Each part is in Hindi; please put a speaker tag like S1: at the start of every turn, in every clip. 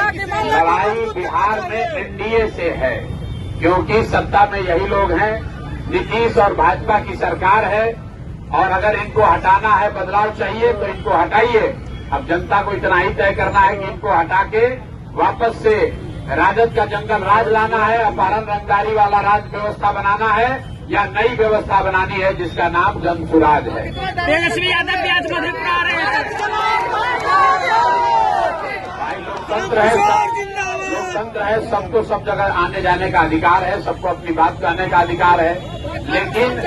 S1: लड़ाई बिहार में एनडीए से है, क्योंकि सत्ता में यही लोग हैं। नीतीश और भाजपा की सरकार है, और अगर इनको हटाना है, बदलाव चाहिए तो इनको हटाइए। अब जनता को इतना ही तय करना है कि इनको हटा के वापस से राजद का जंगल राज लाना है, अपहरण रंगदारी वाला राज व्यवस्था बनाना है, या नई व्यवस्था बनानी है जिसका नाम जन सुराज है।
S2: तेजस्वी यादव भी आज मधेपुरा आ रहे हैं।
S1: भाई लोकतंत्र है, सबको सब जगह आने जाने का अधिकार है, सबको अपनी बात कहने का अधिकार है। लेकिन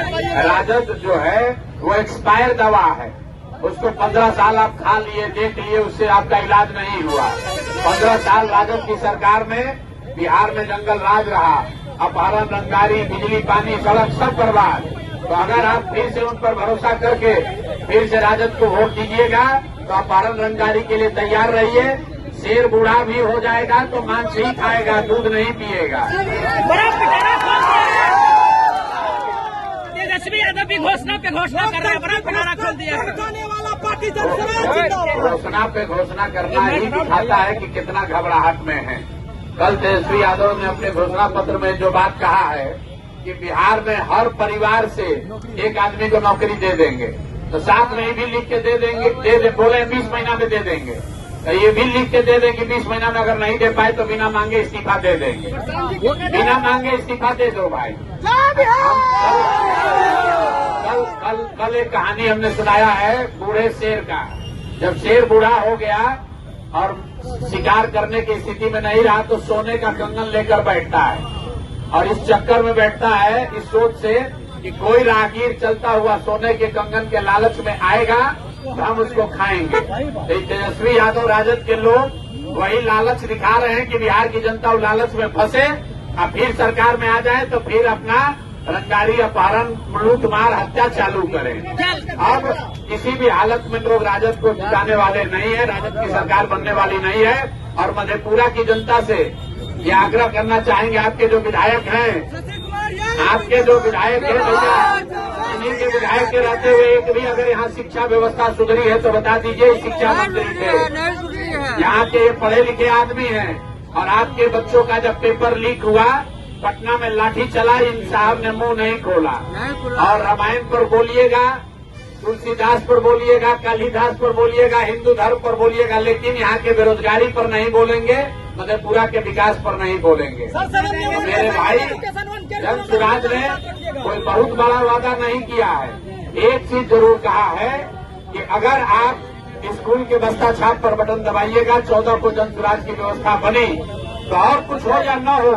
S1: राजद जो है वो एक्सपायर दवा है, उसको 15 साल आप खा लिए, देख लिए, उससे आपका इलाज नहीं हुआ। 15 साल राजद की सरकार में बिहार में जंगल राज रहा, अपहरण रंगदारी, बिजली, पानी, सड़क सब बर्बाद। तो अगर आप फिर से उन पर भरोसा करके फिर से राजद को वोट दीजिएगा तो अपहरण रंगदारी के लिए तैयार रहिए। शेर बूढ़ा भी हो जाएगा तो मांस ही खाएगा, दूध नहीं पिएगा।
S2: तेजस्वी यादव भी घोषणा पे घोषणा कर रहा है, बड़ा पिटारा खोल दिया।
S1: घोषणा पे घोषणा करना ही दिखाता है कि कितना घबराहट में है। कल तेजस्वी यादव ने अपने घोषणा पत्र में जो बात कहा है कि बिहार में हर परिवार से एक आदमी को नौकरी दे देंगे, तो साथ में ही भी लिख के दे देंगे, बोले 20 महीना में दे देंगे, तो ये भी लिख के दे देंगे 20 महीना में अगर नहीं दे पाए तो बिना मांगे इस्तीफा दे देंगे। बिना मांगे इस्तीफा दे दो भाई। कल एक कहानी हमने सुनाया है बूढ़े शेर का। जब शेर बूढ़ा हो गया और शिकार करने की स्थिति में नहीं रहा तो सोने का कंगन लेकर बैठता है, और इस चक्कर में बैठता है इस सोच से कि कोई राहगीर चलता हुआ सोने के कंगन के लालच में आएगा तो हम उसको खाएंगे। तो तेजस्वी यादव राजद के लोग वही लालच दिखा रहे हैं कि बिहार की जनता उस लालच में फंसे, और फिर सरकार में आ जाए तो फिर अपना रंगदारी, अपहरण, लूट मार, हत्या चालू करें। अब किसी भी हालत में लोग राजद को जिताने वाले नहीं है, राजद की सरकार बनने वाली नहीं है। और मधेपुरा की जनता से ये आग्रह करना चाहेंगे, आपके जो विधायक हैं भैया, इन्हीं के विधायक के रहते हुए एक भी अगर यहाँ शिक्षा व्यवस्था सुधरी है तो बता दीजिए। शिक्षा मंत्री थे, यहाँ के पढ़े लिखे आदमी हैं, और आपके बच्चों का जब पेपर लीक हुआ पटना में लाठी चला, इन साहब ने मुंह नहीं खोला। और रामायण पर बोलिएगा, तुलसीदास पर बोलिएगा, कालिदास पर बोलिएगा, हिंदू धर्म पर बोलिएगा, लेकिन यहाँ के बेरोजगारी पर नहीं बोलेंगे, मधेपुरा के विकास पर नहीं बोलेंगे। तो मेरे भाई, जन सुराज ने कोई बहुत बड़ा वादा नहीं किया है। एक चीज जरूर कहा है कि अगर आप स्कूल के बस्ता छाप पर बटन दबाइएगा 14 को जन सुराज की व्यवस्था बनी, तो और कुछ हो या न हो,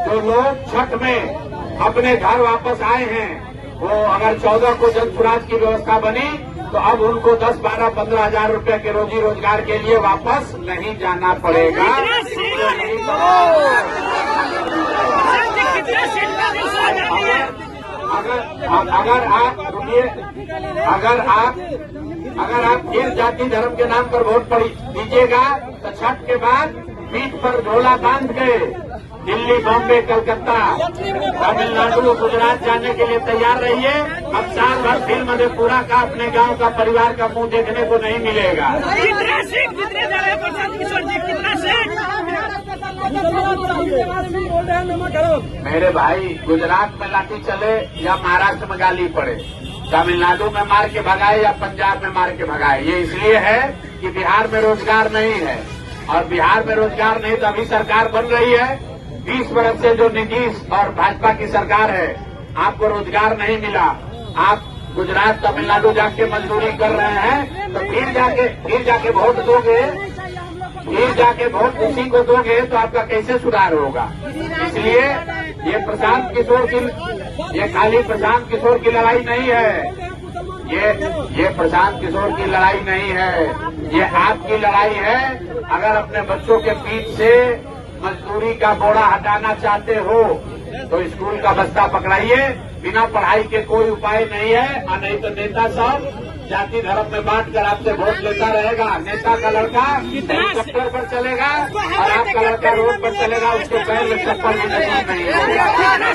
S1: जो लोग छठ में अपने घर वापस आए हैं वो अगर 14 को जन सुराज की व्यवस्था बनी तो अब उनको 10, 12, 15 हजार रुपए के रोजी रोजगार के लिए वापस नहीं जाना पड़ेगा। अगर आप फिर जाति धर्म के नाम पर वोट दीजिएगा तो छठ के बाद पीठ पर झोला बांध के दिल्ली, बॉम्बे, कलकत्ता, तमिलनाडु, गुजरात जाने के लिए तैयार रहिए। अब साल भर फिर मधेपुरा का, अपने गांव का, परिवार का मुंह देखने को नहीं मिलेगा। मेरे भाई, गुजरात में लाठी चले या महाराष्ट्र में गाली पड़े, तमिलनाडु में मार के भगाए या पंजाब में मार के भगाए, ये इसलिए है कि बिहार में रोजगार नहीं है। और बिहार में रोजगार नहीं तो अभी सरकार बन रही है, 20 वर्ष से जो नीतीश और भाजपा की सरकार है, आपको रोजगार नहीं मिला। आप गुजरात, तमिलनाडु जाके मजदूरी कर रहे हैं, तो फिर जाके वोट दोगे, फिर जाके वोट उसी को दोगे तो आपका कैसे सुधार होगा। इसलिए ये प्रशांत किशोर की, ये खाली प्रशांत किशोर की लड़ाई नहीं है, ये प्रशांत किशोर की लड़ाई नहीं है, ये आपकी लड़ाई है। अगर अपने बच्चों के पीठ से मजदूरी का बोरा हटाना चाहते हो तो स्कूल का बस्ता पकड़ाइए। बिना पढ़ाई के कोई उपाय नहीं है, और नहीं तो नेता सब जाति धर्म में बांट कर आपसे वोट लेता रहेगा। नेता का लड़का हेलीकॉप्टर पर चलेगा और आपका लड़का रोड पर चलेगा, उसके पैर में चप्पल भी नहीं होगा।